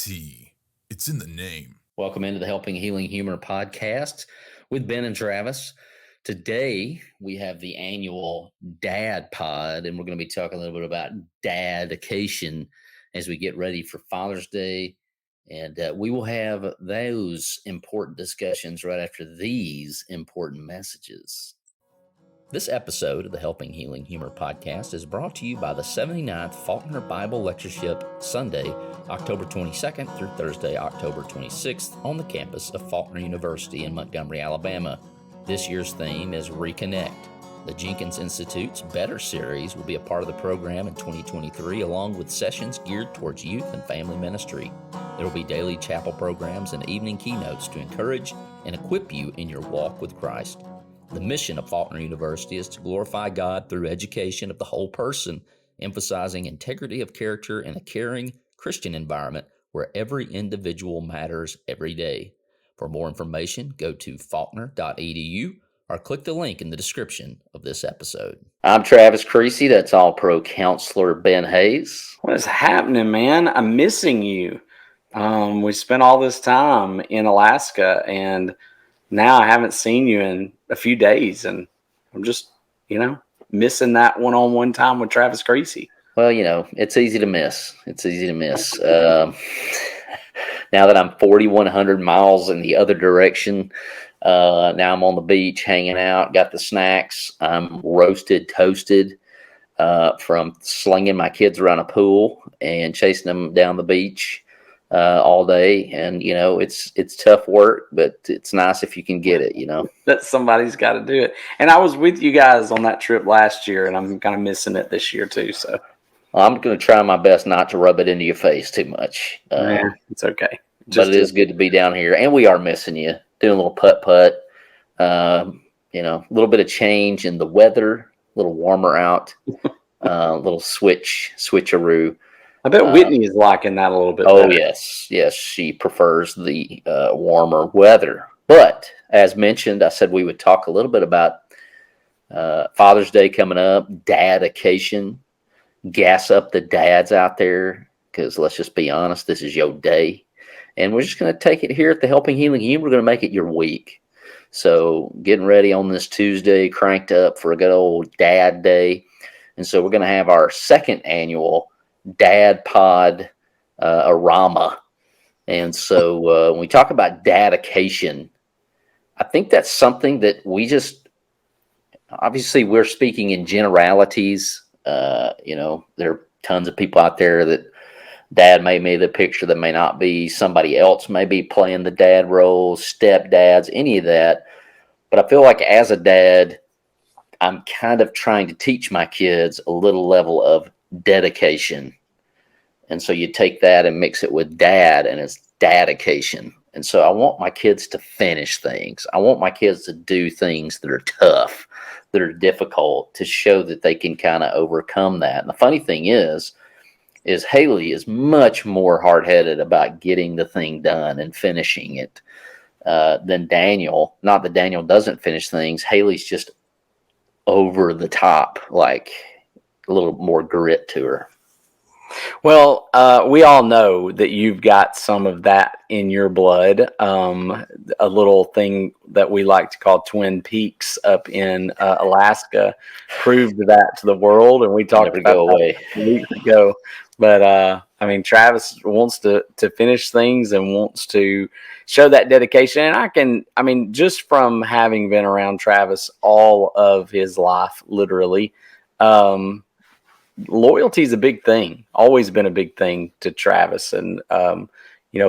T. It's in the name. Welcome into the Helping Healing Humor podcast with Ben and Travis. Today, we have the annual Dad Pod, and we're going to be talking a little bit about Dadication as we get ready for Father's Day. And we will have those important discussions right after these important messages. This episode of the Helping Healing Humor podcast is brought to you by the 79th Faulkner Bible Lectureship, Sunday, October 22nd through Thursday, October 26th, on the campus of Faulkner University in Montgomery, Alabama. This year's theme is Reconnect. The Jenkins Institute's Better series will be a part of the program in 2023, along with sessions geared towards youth and family ministry. There will be daily chapel programs and evening keynotes to encourage and equip you in your walk with Christ. The mission of Faulkner University is to glorify God through education of the whole person, emphasizing integrity of character in a caring Christian environment where every individual matters every day. For more information, go to faulkner.edu or click the link in the description of this episode. I'm Travis Creasy. That's All-Pro Counselor Ben Hayes. What is happening, man? I'm missing you. We spent all this time in Alaska, and now I haven't seen you in a few days, and I'm just, missing that one-on-one time with Travis Creasy. Well, it's easy to miss. Now that I'm 4,100 miles in the other direction, now I'm on the beach hanging out, got the snacks. I'm roasted, toasted from slinging my kids around a pool and chasing them down the beach all day. And, it's tough work, but it's nice if you can get it, That somebody's got to do it. And I was with you guys on that trip last year, and I'm kind of missing it this year too. So I'm going to try my best not to rub it into your face too much. It's okay. But it is good to be down here, and we are missing you. Doing a little putt-putt, a little bit of change in the weather, a little warmer out, a little switcheroo. I bet Whitney is liking that a little bit. Oh, better. Yes, she prefers the warmer weather. But as mentioned, I said we would talk a little bit about Father's Day coming up, Dadication, gas up the dads out there, because let's just be honest, this is your day. And we're just going to take it here at the Helping Healing Humor. We're going to make it your week. So getting ready on this Tuesday, cranked up for a good old Dad Day. And so we're going to have our second annual Dad Pod Arama. And so when we talk about Dadication, I think that's something that we just, obviously we're speaking in generalities. There are tons of people out there that dad may be the picture that may not be. Somebody else may be playing the dad role, stepdads, any of that. But I feel like as a dad, I'm kind of trying to teach my kids a little level of dedication. And so you take that and mix it with dad, and it's Dadication. And so I want my kids to finish things. I want my kids to do things that are tough, that are difficult, to show that they can kind of overcome that. And the funny thing is Haley is much more hard-headed about getting the thing done and finishing it than Daniel. Not that Daniel doesn't finish things. Haley's just over the top, like a little more grit to her. Well, we all know that you've got some of that in your blood. A little thing that we like to call Twin Peaks up in Alaska proved that to the world, and we talked about that weeks ago. But Travis wants to finish things and wants to show that dedication. And just from having been around Travis all of his life, literally, loyalty is a big thing, always been a big thing to Travis. And,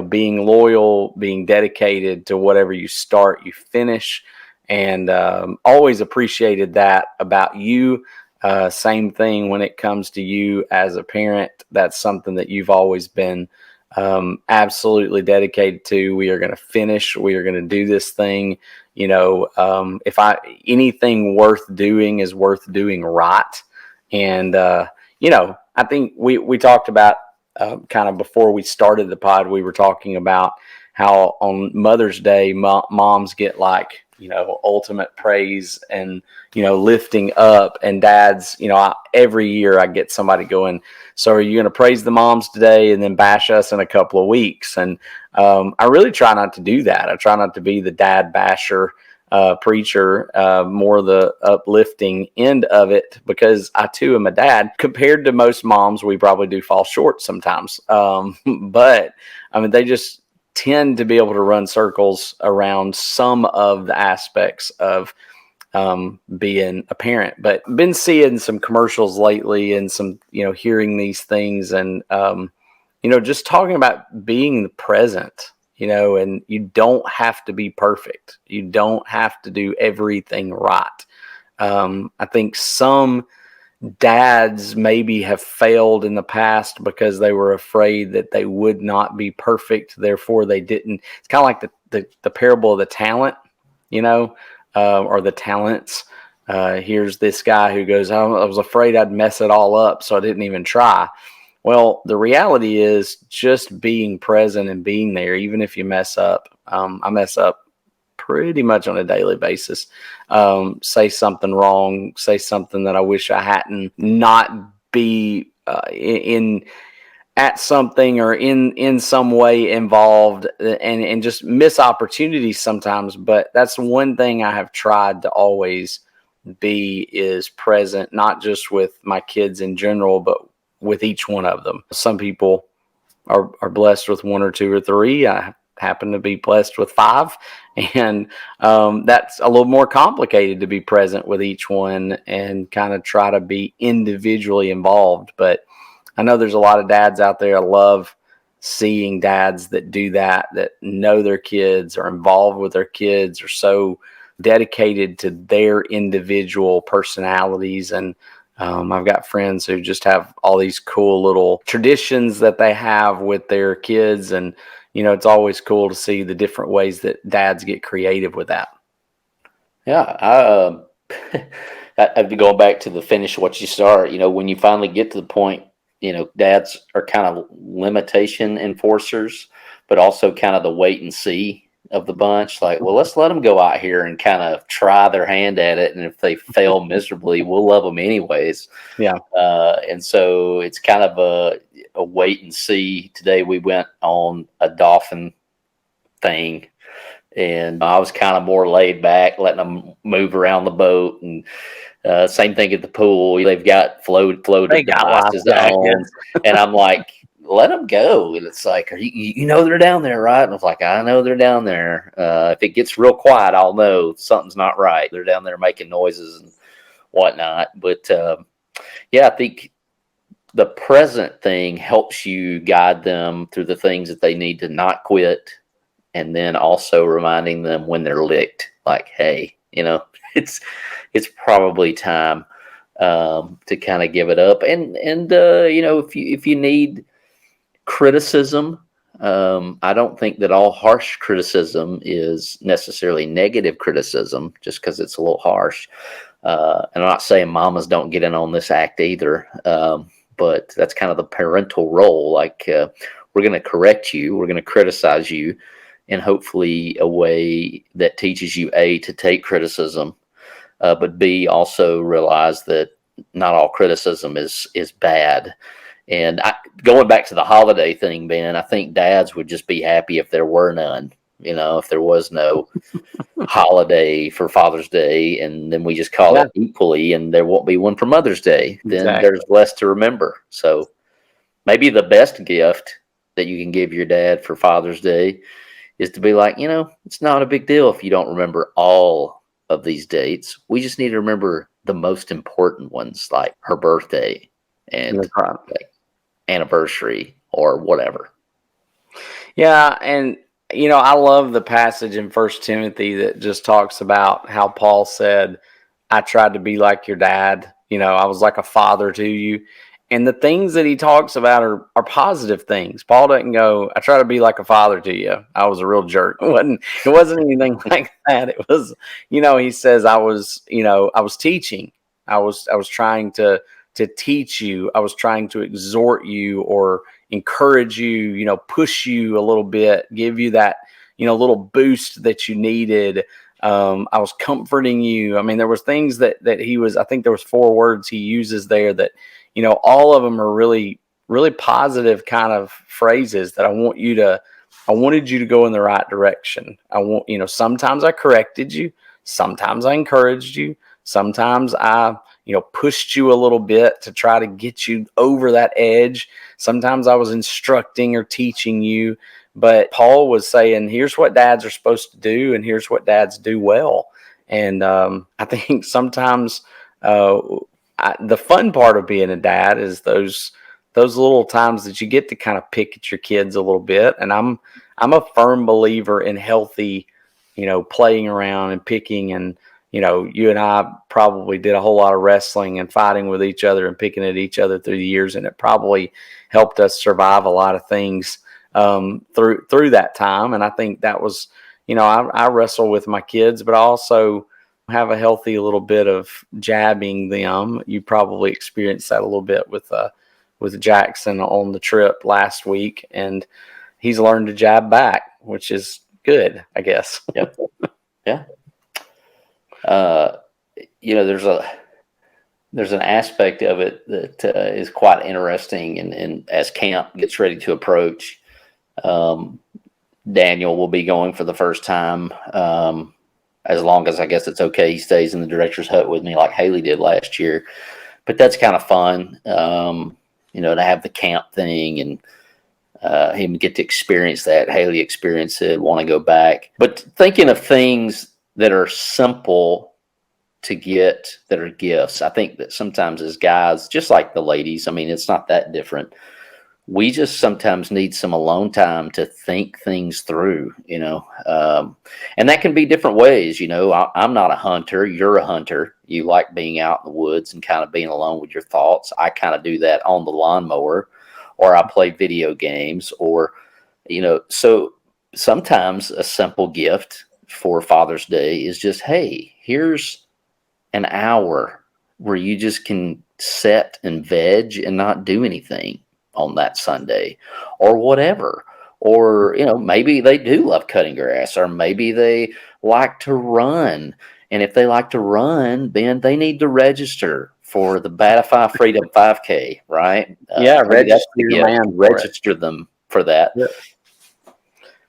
being loyal, being dedicated to whatever you start, you finish. And always appreciated that about you. Same thing when it comes to you as a parent. That's something that you've always been absolutely dedicated to. We are going to finish. We are going to do this thing. Anything worth doing is worth doing right. And, I think we talked about kind of before we started the pod, we were talking about how on Mother's Day, moms get like ultimate praise and, lifting up. And dads, every year I get somebody going, so are you going to praise the moms today and then bash us in a couple of weeks? And I really try not to do that. I try not to be the dad basher preacher, more the uplifting end of it, because I too am a dad. Compared to most moms, we probably do fall short sometimes. But I mean, they just tend to be able to run circles around some of the aspects of being a parent. But been seeing some commercials lately and some, hearing these things and, just talking about being present, and you don't have to be perfect. You don't have to do everything right. I think some dads maybe have failed in the past because they were afraid that they would not be perfect. Therefore, they didn't. It's kind of like the parable of the talent, or the talents. Here's this guy who goes, I was afraid I'd mess it all up, so I didn't even try. Well, the reality is just being present and being there, even if you mess up. I mess up pretty much on a daily basis. Say something wrong, say something that I wish I hadn't, not be at something or in some way involved, and just miss opportunities sometimes. But that's one thing I have tried to always be, is present, not just with my kids in general, but with each one of them. Some people are blessed with one or two or three. I happen to be blessed with 5, and that's a little more complicated to be present with each one and kind of try to be individually involved. But I know there's a lot of dads out there. I love seeing dads that do that know their kids, are involved with their kids, are so dedicated to their individual personalities. And I've got friends who just have all these cool little traditions that they have with their kids. And, it's always cool to see the different ways that dads get creative with that. Yeah. I'd be going back to the finish what you start, when you finally get to the point, dads are kind of limitation enforcers, but also kind of the wait and see of the bunch. Like, well, let's let them go out here and kind of try their hand at it. And if they fail miserably, we'll love them anyways. Yeah. And so it's kind of a wait and see. Today we went on a dolphin thing, and I was kind of more laid back, letting them move around the boat. And same thing at the pool. They've got floated devices on, and I'm like, let them go. And it's like, they're down there, right? And I was like, I know they're down there. If it gets real quiet, I'll know something's not right. They're down there making noises and whatnot. But I think the present thing helps you guide them through the things that they need to not quit. And then also reminding them when they're licked, like, hey, it's probably time to kind of give it up. And if you need criticism, I don't think that all harsh criticism is necessarily negative criticism, just because it's a little harsh. And I'm not saying mamas don't get in on this act either, but that's kind of the parental role. Like, we're going to correct you, we're going to criticize you, and hopefully a way that teaches you, A, to take criticism, but B, also realize that not all criticism is bad. And going back to the holiday thing, Ben, I think dads would just be happy if there were none. If there was no holiday for Father's Day, and then we just call it equally, and there won't be one for Mother's Day, then there's less to remember. So maybe the best gift that you can give your dad for Father's Day is to be like, it's not a big deal if you don't remember all of these dates. We just need to remember the most important ones, like her birthday and like anniversary or whatever. Yeah. And, I love the passage in 1 Timothy that just talks about how Paul said, I tried to be like your dad. I was like a father to you. And the things that he talks about are positive things. Paul doesn't go, I try to be like a father to you. I was a real jerk. It wasn't anything like that. It was, he says, I was teaching. I was trying to teach you. I was trying to exhort you or encourage you, push you a little bit, give you that, little boost that you needed. I was comforting you. I mean, there was things that he was, I think there was 4 words he uses there that, you know, all of them are really, really positive kind of phrases that I wanted you to go in the right direction. You know, sometimes I corrected you. Sometimes I encouraged you. Sometimes I, you know, pushed you a little bit to try to get you over that edge. Sometimes I was instructing or teaching you. But Paul was saying, here's what dads are supposed to do, and here's what dads do well. And I think sometimes the fun part of being a dad is those little times that you get to kind of pick at your kids a little bit. And I'm a firm believer in healthy, you know, playing around and picking. And, you know, you and I probably did a whole lot of wrestling and fighting with each other and picking at each other through the years. And it probably helped us survive a lot of things through that time. And I think that was, you know, I wrestle with my kids, but I also have a healthy little bit of jabbing them. You probably experienced that a little bit with Jackson on the trip last week, and he's learned to jab back, which is good, I guess. Yep. Yeah. You know, there's an aspect of it that is quite interesting, and as camp gets ready to approach, Daniel will be going for the first time. As long as I guess it's okay, he stays in the director's hut with me like Haley did last year. But that's kind of fun, you know, to have the camp thing and him get to experience that. Haley experienced it, want to go back. But thinking of things that are simple to get that are gifts, I think that sometimes as guys, just like the ladies, I mean, it's not that different. We just sometimes need some alone time to think things through, you know, and that can be different ways. You know, I'm not a hunter. You're a hunter. You like being out in the woods and kind of being alone with your thoughts. I kind of do that on the lawnmower, or I play video games, or, you know, so sometimes a simple gift for Father's Day is just, hey, here's an hour where you just can sit and veg and not do anything on that Sunday or whatever. Or, you know, maybe they do love cutting grass, or maybe they like to run. And if they like to run, then they need to register for the Batify Freedom 5K, right? Yeah, register your man. Register them for that. Yeah.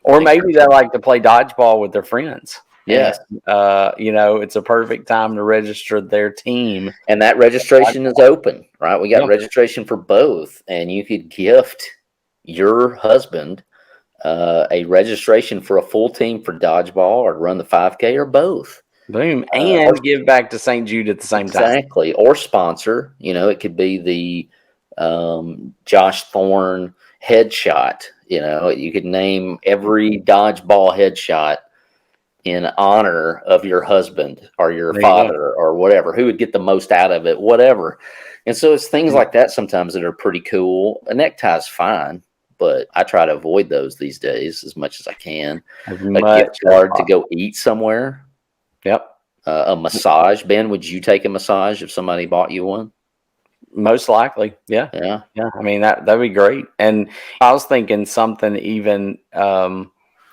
Or maybe they like to play dodgeball with their friends. Yes. And, you know, it's a perfect time to register their team. And that registration is open, right? We got registration for both. And you could gift your husband a registration for a full team for dodgeball, or run the 5K, or both. Boom. And give back to St. Jude at the same time. Exactly. Or sponsor. You know, it could be the Josh Thorne headshot. You know, you could name every dodgeball headshot in honor of your husband or your father or whatever, who would get the most out of it, whatever. And so it's things like that sometimes that are pretty cool. A necktie is fine, but I try to avoid those these days as much as I can. A gift card to go eat somewhere. Yep. A massage. Ben, would you take a massage if somebody bought you one? Most likely. Yeah. Yeah. Yeah. I mean, that'd be great. And I was thinking something even,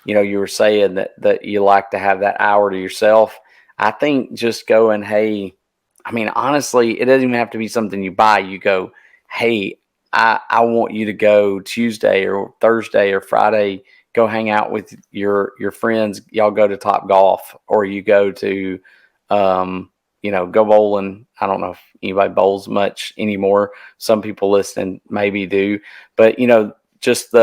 you know, you were saying that you like to have that hour to yourself. I think just going, hey, I mean, honestly, it doesn't even have to be something you buy. You go, hey, I want you to go Tuesday or Thursday or Friday, go hang out with your friends. Y'all go to Top Golf, or you go to, you know, go bowling. I don't know if anybody bowls much anymore. Some people listening maybe do, but you know, just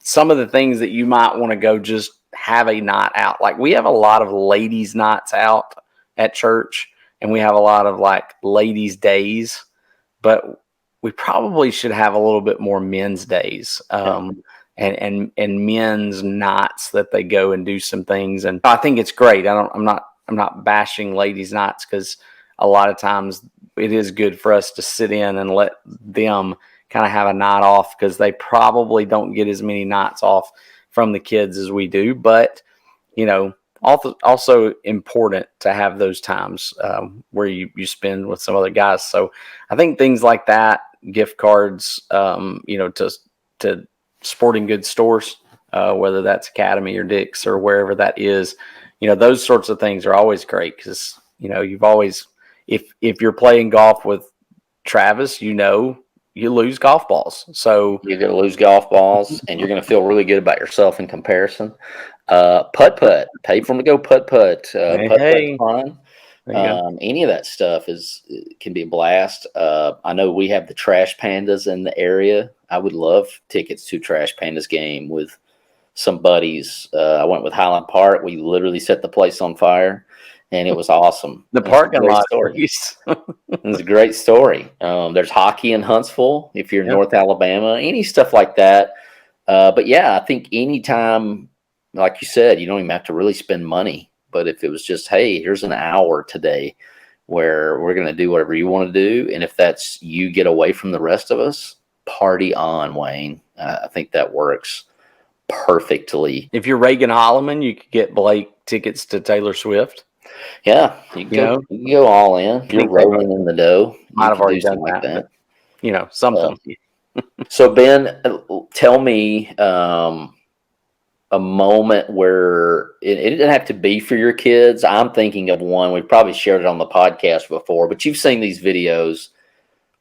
some of the things that you might want to go just have a night out. Like, we have a lot of ladies' nights out at church, and we have a lot of like ladies' days, but we probably should have a little bit more men's days, and men's nights that they go and do some things. And I think it's great. I'm not bashing ladies' nights, because a lot of times it is good for us to sit in and let them kind of have a night off, because they probably don't get as many nights off from the kids as we do. But, you know, also important to have those times where you spend with some other guys. So I think things like that, gift cards, you know, to sporting goods stores, whether that's Academy or Dick's or wherever that is, those sorts of things are always great because, you've always, if you're playing golf with Travis, you lose golf balls. So You're going to lose golf balls, and you're going to feel really good about yourself in comparison. Putt putt, pay for them to go putt putt. Putt putt hey, fun. there you go. Any of that stuff can be a blast. I know we have the Trash Pandas in the area. I would love tickets to Trash Pandas game with some buddies. I went with Highland Park. We literally set the place on fire, and it was awesome. The It's a parking great lot, story. please. It's a great story. There's hockey in Huntsville if you're in Yep. North Alabama, any stuff like that. But yeah, I think anytime, like you said, you don't even have to really spend money. But if it was just, hey, here's an hour today where we're going to do whatever you want to do. And if that's you get away from the rest of us, party on, Wayne. I think that works perfectly. If you're Reagan Holloman, you could get Blake tickets to Taylor Swift. Yeah, you can go all in. You're think they rolling in the dough. Might You have can already do something done like that, that. but something. So Ben, tell me a moment where it didn't have to be for your kids. I'm thinking of one. We probably shared it on the podcast before, but you've seen these videos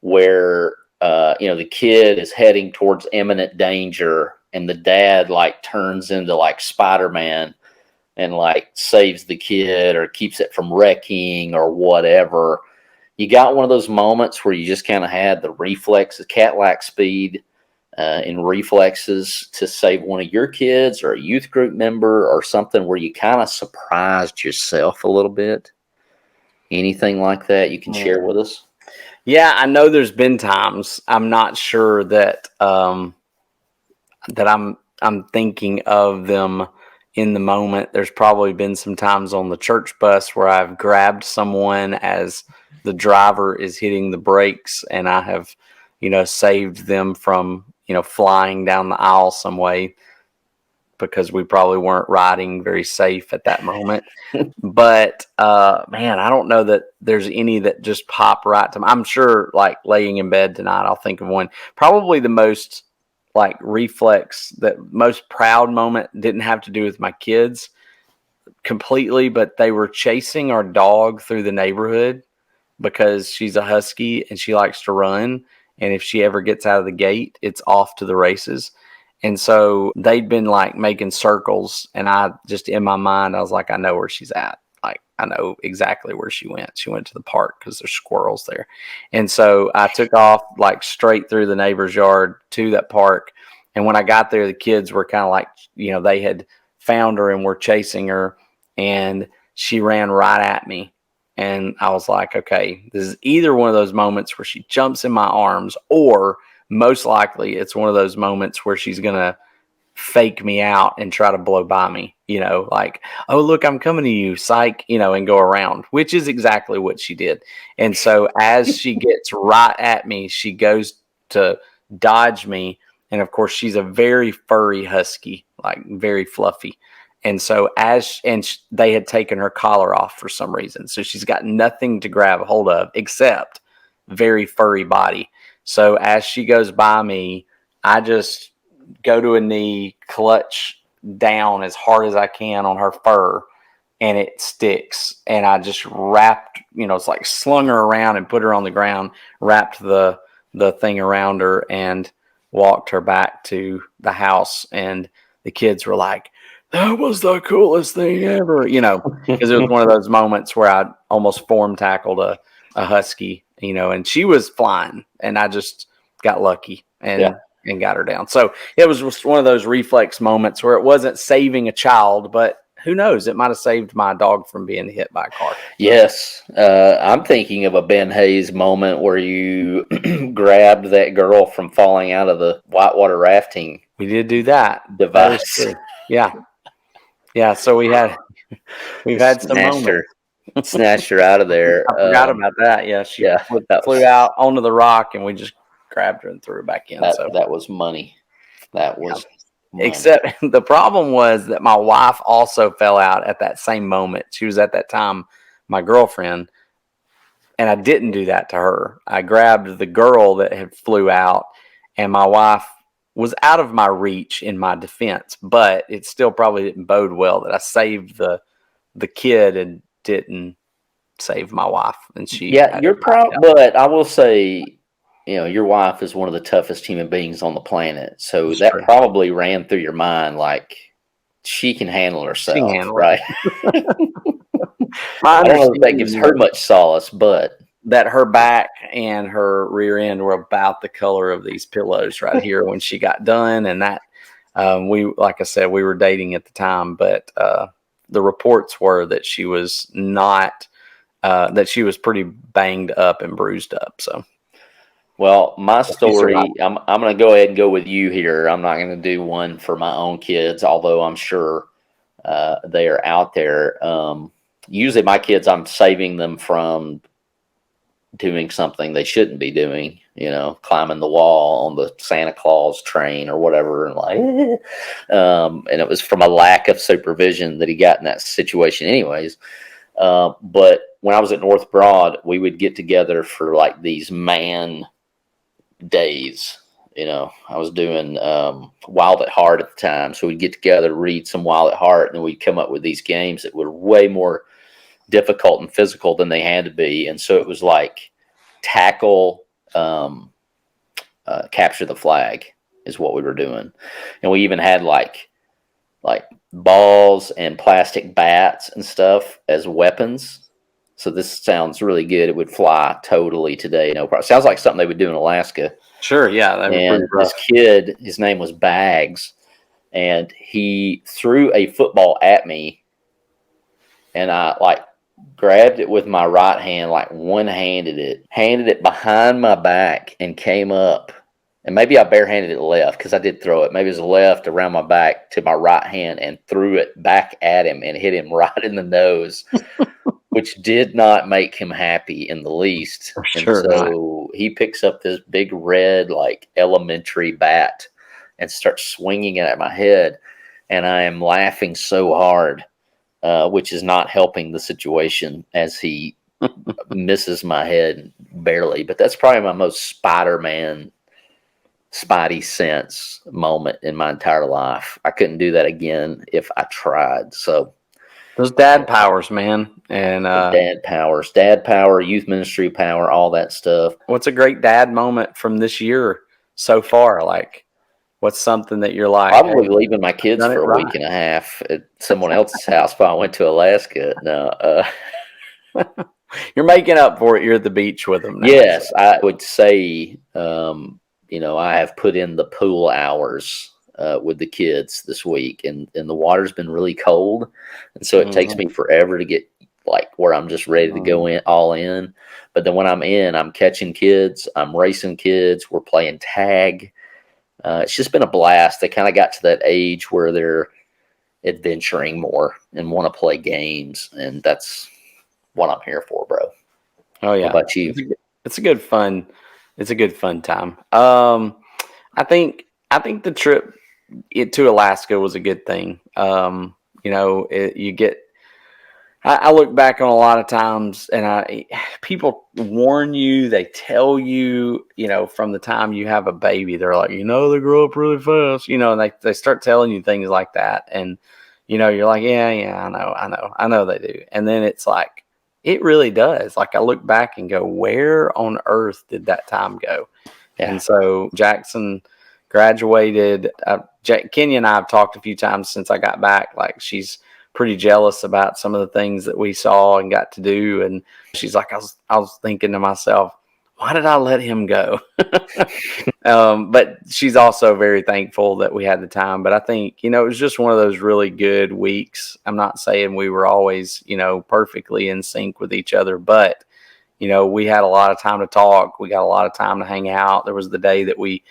where the kid is heading towards imminent danger, and the dad like turns into like Spider-Man and like saves the kid or keeps it from wrecking or whatever. You got one of those moments where you just kind of had the reflexes, cat-like speed in reflexes to save one of your kids or a youth group member or something where you kind of surprised yourself a little bit? Anything like that you can share with us? Yeah, I know there's been times. I'm not sure that that I'm thinking of them in the moment. There's probably been some times on the church bus where I've grabbed someone as the driver is hitting the brakes, and I have, saved them from, flying down the aisle some way because we probably weren't riding very safe at that moment. But man, I don't know that there's any that just pop right to me. I'm sure, like laying in bed tonight, I'll think of one. Probably the most like reflex, that most proud moment didn't have to do with my kids completely, but they were chasing our dog through the neighborhood because she's a husky and she likes to run. And if she ever gets out of the gate, it's off to the races. And so they'd been like making circles, and I just, in my mind, I was like, I know where she's at. Like, I know exactly where she went. She went to the park because there's squirrels there. And so I took off like straight through the neighbor's yard to that park. And when I got there, the kids were kind of like, they had found her and were chasing her, and she ran right at me. And I was like, okay, this is either one of those moments where she jumps in my arms, or most likely it's one of those moments where she's going to fake me out and try to blow by me, like, oh, look, I'm coming to you, psych, and go around, which is exactly what she did. And so as she gets right at me, she goes to dodge me. And of course, she's a very furry husky, like very fluffy. And so they had taken her collar off for some reason. So she's got nothing to grab hold of except very furry body. So as she goes by me, I just go to a knee, clutch down as hard as I can on her fur, and it sticks. And I just wrapped, it's like slung her around and put her on the ground, wrapped the thing around her, and walked her back to the house. And the kids were like, that was the coolest thing ever, because it was one of those moments where I almost form tackled a husky, and she was flying, and I just got lucky and got her down. So it was just one of those reflex moments where it wasn't saving a child, but who knows, it might have saved my dog from being hit by a car. Yes. I'm thinking of a Ben Hayes moment where you grabbed that girl from falling out of the whitewater rafting. We did do that Device. Yeah. So we've had some moments. Snatched her out of there. I forgot about that. Yeah, she flew out onto the rock, and we just grabbed her and threw her back in. That was money. That was money. Except the problem was that my wife also fell out at that same moment. She was at that time my girlfriend, and I didn't do that to her. I grabbed the girl that had flew out, and my wife was out of my reach in my defense, but it still probably didn't bode well that I saved the the kid didn't save my wife, and she Yeah, had you're it knocked out. but I will say, your wife is one of the toughest human beings on the planet. So That's that true. probably ran through your mind like she can handle She can herself, handle it. right? My I don't know if that gives understanding her much solace, but that her back and her rear end were about the color of these pillows right here when she got done, and that like I said, we were dating at the time, but the reports were that she was not that she was pretty banged up and bruised up. So, well, my she survived. story, I'm going to go ahead and go with you here. I'm not going to do one for my own kids, although I'm sure they are out there. Usually, my kids, I'm saving them from doing something they shouldn't be doing, climbing the wall on the Santa Claus train or whatever. And and it was from a lack of supervision that he got in that situation anyways. But when I was at North Broad, we would get together for like these man days. I was doing Wild at Heart at the time. So we'd get together, read some Wild at Heart, and then we'd come up with these games that were way more difficult and physical than they had to be. And so it was like tackle, capture the flag is what we were doing. And we even had like balls and plastic bats and stuff as weapons. So this sounds really good. It would fly totally today. No problem. Sounds like something they would do in Alaska. Sure, yeah, that was pretty And rough. this kid, his name was Bags, and he threw a football at me, and I like grabbed it with my right hand, like one-handed it, handed it behind my back, and came up. And maybe I barehanded it left because I did throw it. Maybe it was left around my back to my right hand and threw it back at him and hit him right in the nose, which did not make him happy in the least. And Sure not. so he picks up this big red, like elementary bat and starts swinging it at my head. And I am laughing so hard, which is not helping the situation as he misses my head barely. But that's probably my most Spider-Man Spidey sense moment in my entire life. I couldn't do that again if I tried. So Those dad powers, man. And dad power, youth ministry power, all that stuff. what's a great dad moment from this year so far? Like, what's something that you're like, Probably hey, leaving my kids done it for a right. week and a half at someone else's house while I went to Alaska. No, You're making up for it. You're at the beach with them now. yes, So. I would say, I have put in the pool hours with the kids this week, and the water's been really cold, and so it takes me forever to get like where I'm just ready to go in all in. But then when I'm in, I'm catching kids, I'm racing kids, we're playing tag. It's just been a blast. They kind of got to that age where they're adventuring more and want to play games, and that's what I'm here for, bro. Oh yeah. What about you? It's a good fun. It's a good fun time. I think the trip to Alaska was a good thing. You get. I look back on a lot of times, and people warn you. They tell you, from the time you have a baby, they're like, they grow up really fast, and they start telling you things like that, and you're like, yeah, I know they do, and then it's like, it really does. Like I look back and go, where on earth did that time go? Yeah. And so Jackson graduated. Kenya and I have talked a few times since I got back. Like she's pretty jealous about some of the things that we saw and got to do. And she's like, I was thinking to myself, why did I let him go? But she's also very thankful that we had the time. But I think, it was just one of those really good weeks. I'm not saying we were always, perfectly in sync with each other, but we had a lot of time to talk. We got a lot of time to hang out. There was the day that we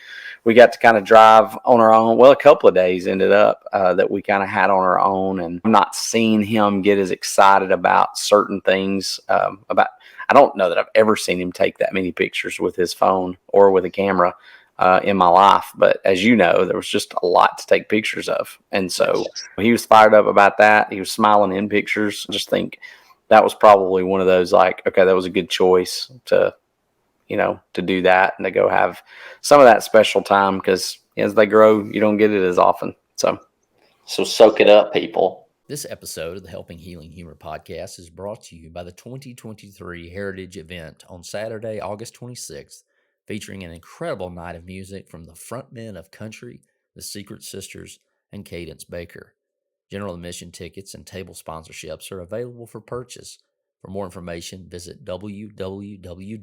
got to kind of drive on our own. Well, a couple of days ended up that we kind of had on our own, and I'm not seeing him get as excited about certain things. I don't know that I've ever seen him take that many pictures with his phone or with a camera in my life. But as you know, there was just a lot to take pictures of. And so he was fired up about that. He was smiling in pictures. I just think that was probably one of those like, okay, that was a good choice to do that and to go have some of that special time, because as they grow, you don't get it as often. So soak it up, people. This episode of the Helping Healing Humor podcast is brought to you by the 2023 Heritage event on Saturday, August 26th, featuring an incredible night of music from the frontmen of Country, the Secret Sisters, and Cadence Baker. General admission tickets and table sponsorships are available for purchase. For more information, visit www.hcu.edu.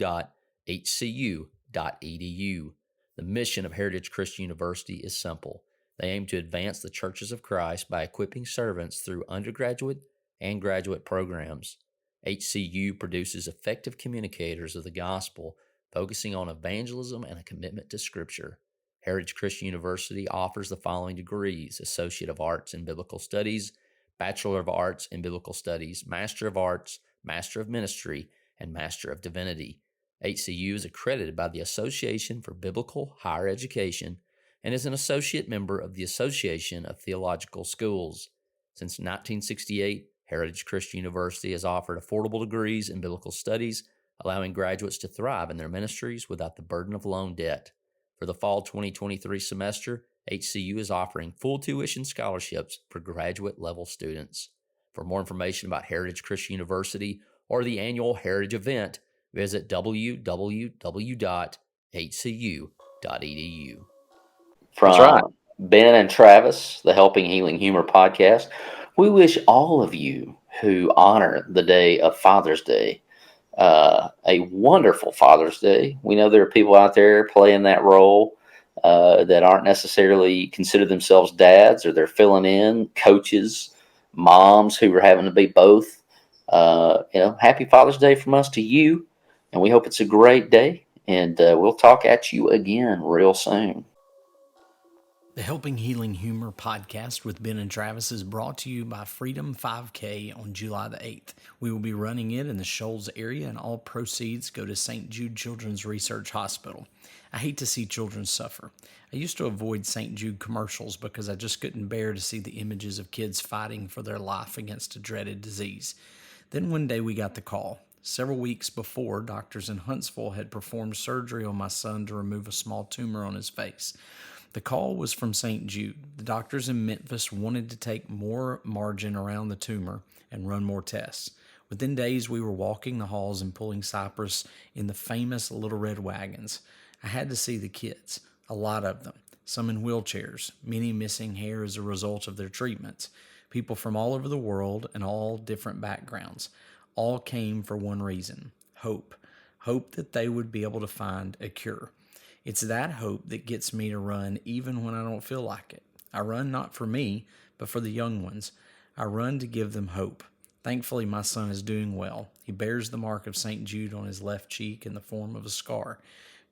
The mission of Heritage Christian University is simple. They aim to advance the churches of Christ by equipping servants through undergraduate and graduate programs. HCU produces effective communicators of the gospel, focusing on evangelism and a commitment to Scripture. Heritage Christian University offers the following degrees: Associate of Arts in Biblical Studies, Bachelor of Arts in Biblical Studies, Master of Arts, Master of Ministry, and Master of Divinity. HCU is accredited by the Association for Biblical Higher Education and is an associate member of the Association of Theological Schools. Since 1968, Heritage Christian University has offered affordable degrees in biblical studies, allowing graduates to thrive in their ministries without the burden of loan debt. For the fall 2023 semester, HCU is offering full tuition scholarships for graduate-level students. For more information about Heritage Christian University or the annual Heritage event, visit www.hcu.edu. That's right. From Ben and Travis, the Helping Healing Humor podcast, we wish all of you who honor the day of Father's Day a wonderful Father's Day. We know there are people out there playing that role that aren't necessarily consider themselves dads, or they're filling in, coaches, moms who are having to be both. Happy Father's Day from us to you, and we hope it's a great day, and we'll talk at you again real soon. The Helping Healing Humor podcast with Ben and Travis is brought to you by Freedom 5K on July the 8th. We will be running it in the Shoals area, and all proceeds go to St. Jude Children's Research Hospital. I hate to see children suffer. I used to avoid St. Jude commercials because I just couldn't bear to see the images of kids fighting for their life against a dreaded disease. Then one day we got the call. Several weeks before, doctors in Huntsville had performed surgery on my son to remove a small tumor on his face. The call was from St. Jude. The doctors in Memphis wanted to take more margin around the tumor and run more tests. Within days, we were walking the halls and pulling Cypress in the famous Little Red Wagons. I had to see the kids, a lot of them, some in wheelchairs, many missing hair as a result of their treatments. People from all over the world and all different backgrounds. All came for one reason: hope. Hope that they would be able to find a cure. It's that hope that gets me to run even when I don't feel like it. I run not for me, but for the young ones. I run to give them hope. Thankfully, my son is doing well. He bears the mark of St. Jude on his left cheek in the form of a scar.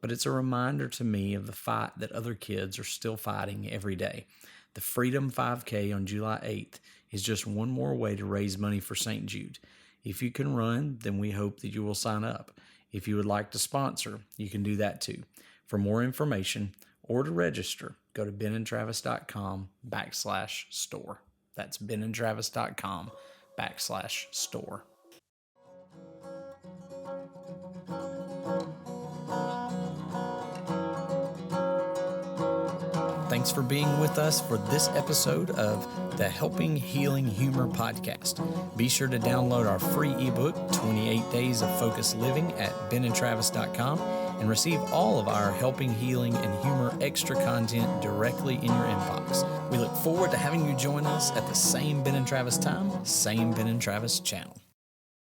But it's a reminder to me of the fight that other kids are still fighting every day. The Freedom 5K on July 8th is just one more way to raise money for St. Jude. If you can run, then we hope that you will sign up. If you would like to sponsor, you can do that too. For more information or to register, go to benandtravis.com/store. That's benandtravis.com/store. Thanks for being with us for this episode of the Helping Healing Humor podcast. Be sure to download our free ebook, 28 Days of Focused Living, at benandtravis.com and receive all of our Helping Healing and Humor extra content directly in your inbox. We look forward to having you join us at the same Ben and Travis time, same Ben and Travis channel.